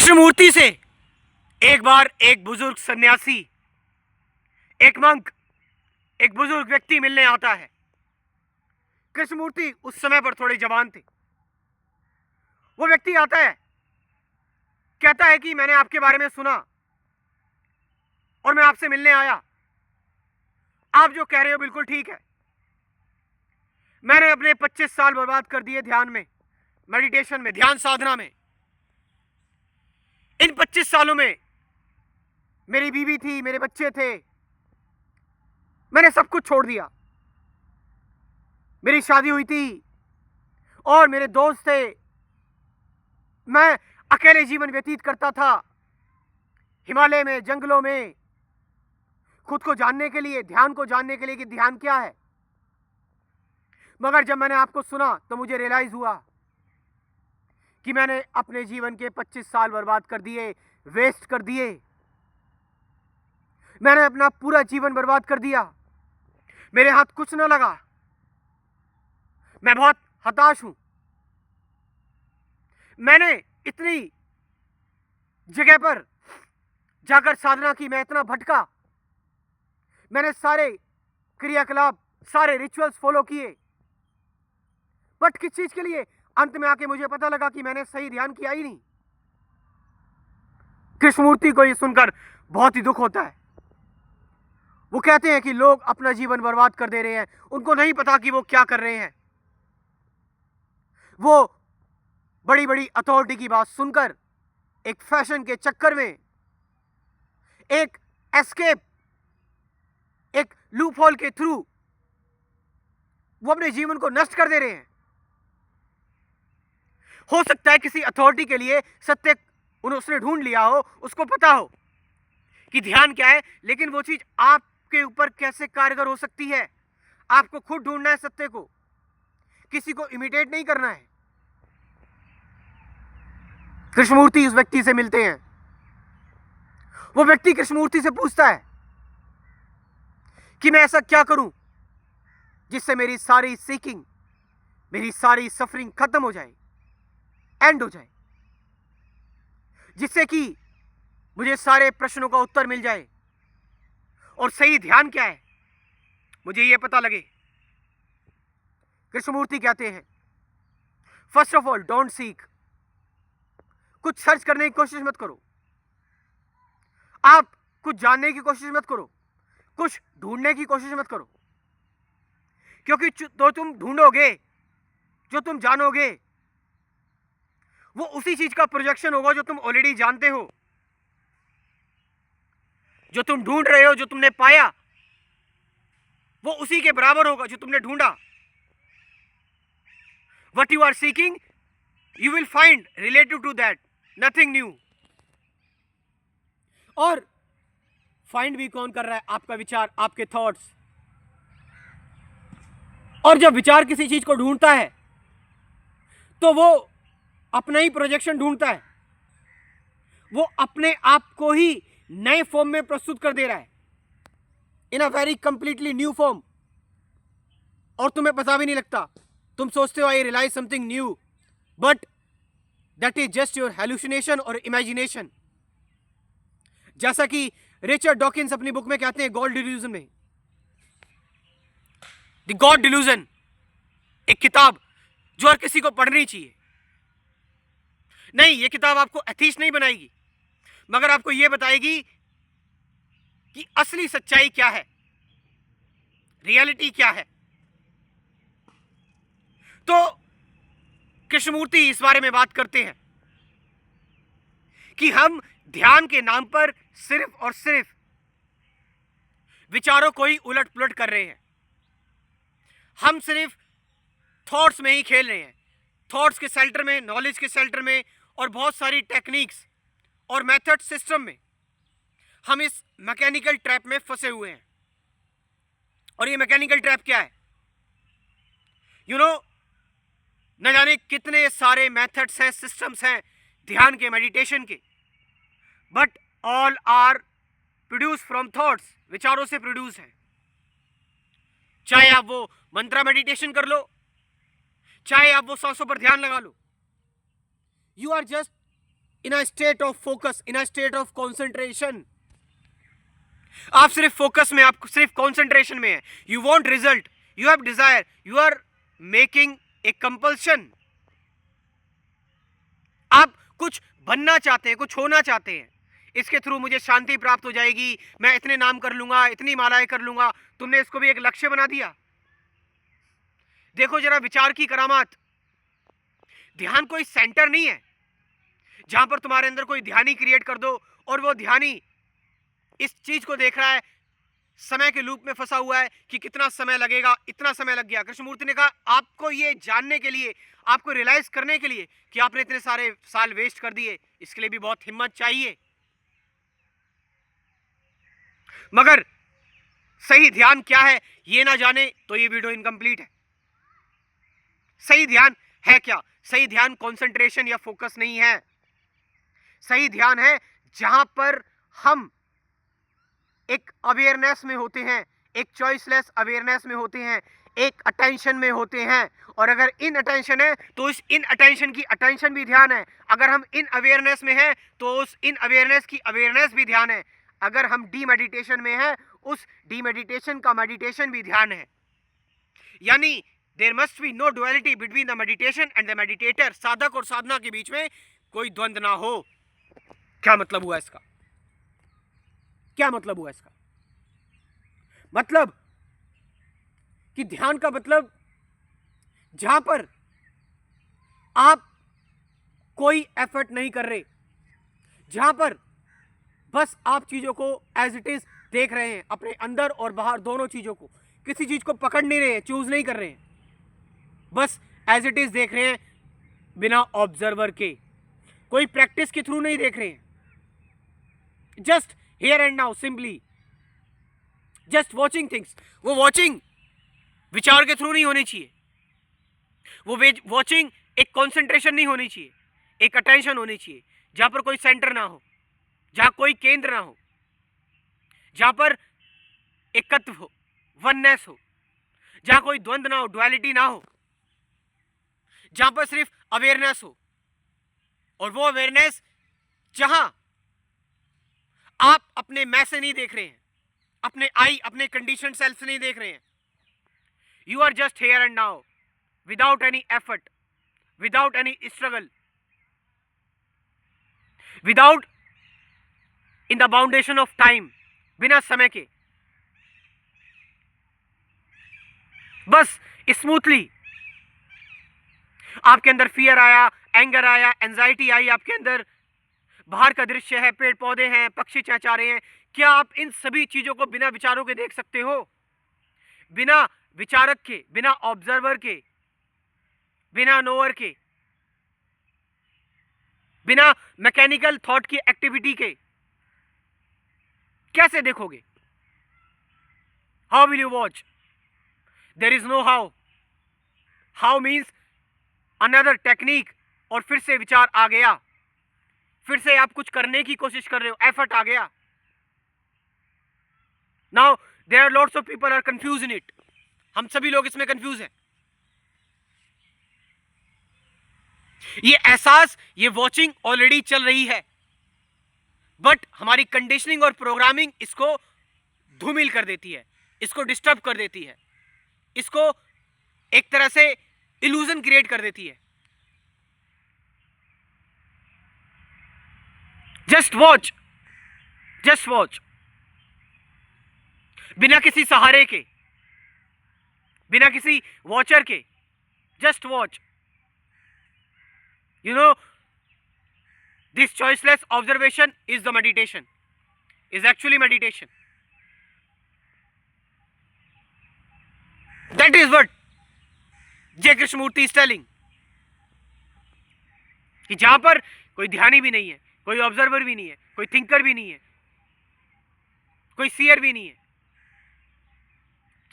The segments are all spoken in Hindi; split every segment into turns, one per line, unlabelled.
कृष्णमूर्ति से एक बार एक बुजुर्ग सन्यासी, एक मंक, एक बुजुर्ग व्यक्ति मिलने आता है। कृष्णमूर्ति उस समय पर थोड़े जवान थे। वो व्यक्ति आता है, कहता है कि मैंने आपके बारे में सुना और मैं आपसे मिलने आया। आप जो कह रहे हो बिल्कुल ठीक है। मैंने अपने 25 साल बर्बाद कर दिए ध्यान में, मेडिटेशन में, ध्यान साधना में। इन 25 सालों में मेरी बीवी थी, मेरे बच्चे थे, मैंने सब कुछ छोड़ दिया। मेरी शादी हुई थी और मेरे दोस्त थे। मैं अकेले जीवन व्यतीत करता था, हिमालय में, जंगलों में, खुद को जानने के लिए, ध्यान को जानने के लिए कि ध्यान क्या है। मगर जब मैंने आपको सुना तो मुझे रियलाइज हुआ कि मैंने अपने जीवन के 25 साल बर्बाद कर दिए, वेस्ट कर दिए। मैंने अपना पूरा जीवन बर्बाद कर दिया। मेरे हाथ कुछ न लगा। मैं बहुत हताश हूं। मैंने इतनी जगह पर जाकर साधना की, मैं इतना भटका, मैंने सारे क्रियाकलाप, सारे रिचुअल्स फॉलो किए, बट किस चीज के लिए? अंत में आके मुझे पता लगा कि मैंने सही ध्यान किया ही नहीं। कृष्णमूर्ति को यह सुनकर बहुत ही दुख होता है। वो कहते हैं कि लोग अपना जीवन बर्बाद कर दे रहे हैं, उनको नहीं पता कि वो क्या कर रहे हैं। वो बड़ी बड़ी अथॉरिटी की बात सुनकर एक फैशन के चक्कर में, एक एस्केप, एक लूप होल के थ्रू वो अपने जीवन को नष्ट कर दे रहे हैं। हो सकता है किसी अथॉरिटी के लिए सत्य उसने ढूंढ लिया हो, उसको पता हो कि ध्यान क्या है, लेकिन वो चीज आपके ऊपर कैसे कारगर हो सकती है? आपको खुद ढूंढना है सत्य को, किसी को इमिटेट नहीं करना है। कृष्णमूर्ति उस व्यक्ति से मिलते हैं। वो व्यक्ति कृष्णमूर्ति से पूछता है कि मैं ऐसा क्या करूं जिससे मेरी सारी सीकिंग, मेरी सारी सफरिंग खत्म हो जाए, एंड हो जाए, जिससे कि मुझे सारे प्रश्नों का उत्तर मिल जाए और सही ध्यान क्या है मुझे यह पता लगे। कृष्णमूर्ति कहते हैं, first of all don't seek. कुछ सर्च करने की कोशिश मत करो, आप कुछ जानने की कोशिश मत करो, कुछ ढूंढने की कोशिश मत करो, क्योंकि जो तुम ढूंढोगे, जो तुम जानोगे, वो उसी चीज का प्रोजेक्शन होगा जो तुम ऑलरेडी जानते हो। जो तुम ढूंढ रहे हो, जो तुमने पाया, वो उसी के बराबर होगा जो तुमने ढूंढा। What you are seeking you will find related to that, nothing new. और फाइंड भी कौन कर रहा है? आपका विचार, आपके थॉट्स। और जब विचार किसी चीज को ढूंढता है तो वो अपना ही प्रोजेक्शन ढूंढता है, वो अपने आप को ही नए फॉर्म में प्रस्तुत कर दे रहा है, in a very completely new form, और तुम्हें पता भी नहीं लगता। तुम सोचते हो I realize something new, but that is just your hallucination और इमेजिनेशन। जैसा कि रिचर्ड डॉकिंस अपनी बुक में कहते हैं, गॉड डिल्यूजन में, द गॉड डिल्यूजन, एक किताब जो हर किसी को पढ़नी चाहिए। नहीं, ये किताब आपको एथीस्ट नहीं बनाएगी, मगर आपको यह बताएगी कि असली सच्चाई क्या है, रियलिटी क्या है। तो कृष्णमूर्ति इस बारे में बात करते हैं कि हम ध्यान के नाम पर सिर्फ और सिर्फ विचारों को ही उलट पुलट कर रहे हैं। हम सिर्फ थॉट्स में ही खेल रहे हैं, थॉट्स के शेल्टर में, नॉलेज के शेल्टर में, और बहुत सारी टेक्निक्स और मेथड सिस्टम में हम इस मैकेनिकल ट्रैप में फंसे हुए हैं। और ये मैकेनिकल ट्रैप क्या है? न जाने कितने सारे मेथड्स हैं, सिस्टम्स हैं ध्यान के, मेडिटेशन के, but all are produce from thoughts, विचारों से प्रोड्यूस है। चाहे आप वो मंत्रा मेडिटेशन कर लो, चाहे आप वो सांसों पर ध्यान लगा लो, you are just in a state of focus, in a state of concentration. आप सिर्फ फोकस में, आप सिर्फ कॉन्सेंट्रेशन में है। You want result, you have desire, you are making a compulsion. आप कुछ बनना चाहते हैं, कुछ होना चाहते हैं, इसके थ्रू मुझे शांति प्राप्त हो जाएगी, मैं इतने नाम कर लूंगा, इतनी मालाएं कर लूंगा। तुमने इसको भी एक लक्ष्य बना दिया। देखो जरा विचार की करामात। ध्यान कोई सेंटर नहीं है जहां पर तुम्हारे अंदर कोई ध्यानी क्रिएट कर दो और वो ध्यानी इस चीज को देख रहा है, समय के लूप में फंसा हुआ है कि कितना समय लगेगा, इतना समय लग गया। कृष्णमूर्ति ने कहा आपको ये जानने के लिए, आपको रियलाइज करने के लिए कि आपने इतने सारे साल वेस्ट कर दिए, इसके लिए भी बहुत हिम्मत चाहिए। मगर सही ध्यान क्या है ये ना जाने तो ये वीडियो इनकम्प्लीट है। सही ध्यान है क्या? सही ध्यान कंसंट्रेशन या फोकस नहीं है। सही ध्यान है जहां पर हम एक अवेयरनेस में होते हैं, एक चॉइसलेस अवेयरनेस में होते हैं, एक अटेंशन में होते हैं। और अगर इन अटेंशन है तो इस इन अटेंशन की अटेंशन भी ध्यान है। अगर हम इन अवेयरनेस में हैं तो उस इन अवेयरनेस की अवेयरनेस भी ध्यान है। अगर हम डी मेडिटेशन में हैं, उस डी मेडिटेशन का मेडिटेशन भी ध्यान है। यानी there must be no duality between the meditation and the meditator. साधक और साधना के बीच में कोई द्वंद्व ना हो। क्या मतलब हुआ इसका? क्या मतलब हुआ इसका? मतलब कि ध्यान का मतलब जहां पर आप कोई एफर्ट नहीं कर रहे, जहां पर बस आप चीजों को एज इट इज देख रहे हैं, अपने अंदर और बाहर दोनों चीजों को, किसी चीज को पकड़ नहीं रहे हैं, चूज नहीं कर रहे हैं, बस एज इट इज देख रहे हैं बिना ऑब्जर्वर के। कोई प्रैक्टिस के थ्रू नहीं देख रहे हैं, just here and now, simply just watching things. वो वॉचिंग विचार के थ्रू नहीं होनी चाहिए, वो वॉचिंग एक कंसंट्रेशन नहीं होनी चाहिए, एक अटेंशन होनी चाहिए जहां पर कोई सेंटर ना हो, जहां कोई केंद्र ना हो, जहां पर एकत्व हो, वननेस हो, जहां कोई द्वंद्व ना हो, डुअलिटी ना हो, जहां पर सिर्फ अवेयरनेस हो। और वो अवेयरनेस जहां आप अपने मैं से नहीं देख रहे हैं, अपने आई, अपने कंडीशन सेल्फ से नहीं देख रहे हैं। You are just here and now without any effort, without any struggle, without in the boundation of time, बिना समय के, बस स्मूथली। आपके अंदर फियर आया, एंगर आया, एंजाइटी आई आपके अंदर, बाहर का दृश्य है, पेड़ पौधे हैं, पक्षी चहचहा रहे हैं, क्या आप इन सभी चीजों को बिना विचारों के देख सकते हो? बिना विचारक के, बिना ऑब्जर्वर के, बिना नोअर के, बिना मैकेनिकल थॉट की एक्टिविटी के कैसे देखोगे? How will you watch? There is no how. How means another technique, और फिर से विचार आ गया, फिर से आप कुछ करने की कोशिश कर रहे हो, एफर्ट आ गया। Now there are lots of people are confuse in it. हम सभी लोग इसमें कंफ्यूज हैं। ये एहसास, ये वॉचिंग ऑलरेडी चल रही है, बट हमारी कंडीशनिंग और प्रोग्रामिंग इसको धूमिल कर देती है, इसको डिस्टर्ब कर देती है, इसको एक तरह से इल्यूजन क्रिएट कर देती है। जस्ट वॉच, जस्ट वॉच, बिना किसी सहारे के, बिना किसी वॉचर के, just watch. You know, this choiceless observation is the meditation, is actually meditation. That is what J. Krishnamurti is telling. कि जहां पर कोई ध्यानी भी नहीं है, कोई ऑब्जर्वर भी नहीं है, कोई थिंकर भी नहीं है, कोई सीयर भी नहीं है,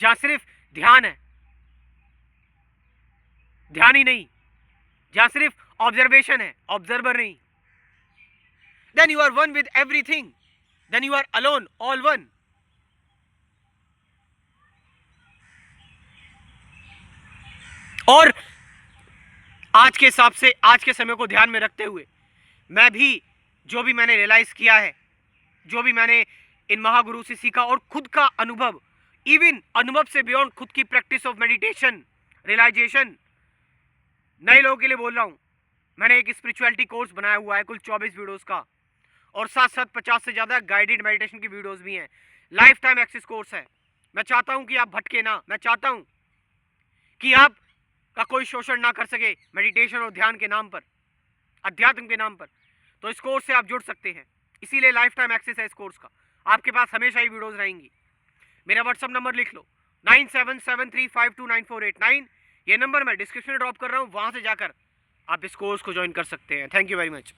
जहां सिर्फ ध्यान है, ध्यान ही नहीं, जहां सिर्फ ऑब्जर्वेशन है, ऑब्जर्वर नहीं, then you are one with everything, then you are alone, all one. और आज के हिसाब से, आज के समय को ध्यान में रखते हुए मैं भी जो भी मैंने रियलाइज किया है, जो भी मैंने इन महागुरु से सीखा, और खुद का अनुभव, इवन अनुभव से बियॉन्ड खुद की प्रैक्टिस ऑफ मेडिटेशन, रियलाइजेशन, नए लोगों के लिए बोल रहा हूं। मैंने एक स्पिरिचुअलिटी कोर्स बनाया हुआ है कुल 24 वीडियोस का, और साथ साथ 50 से ज़्यादा गाइडेड मेडिटेशन की वीडियोस भी हैं। लाइफ टाइम एक्सेस कोर्स है। मैं चाहता हूं कि आप भटके ना, मैं चाहता हूं कि आप का कोई शोषण ना कर सके मेडिटेशन और ध्यान के नाम पर, अध्यात्म के नाम पर। तो इस कोर्स से आप जुड़ सकते हैं, इसीलिए लाइफ टाइम एक्सेस है इस कोर्स का। आपके पास हमेशा ही वीडियोस रहेंगी। मेरा व्हाट्सअप नंबर लिख लो 9773529489। ये नंबर मैं डिस्क्रिप्शन में ड्रॉप कर रहा हूँ, वहां से जाकर आप इस कोर्स को ज्वाइन कर सकते हैं। Thank you very much.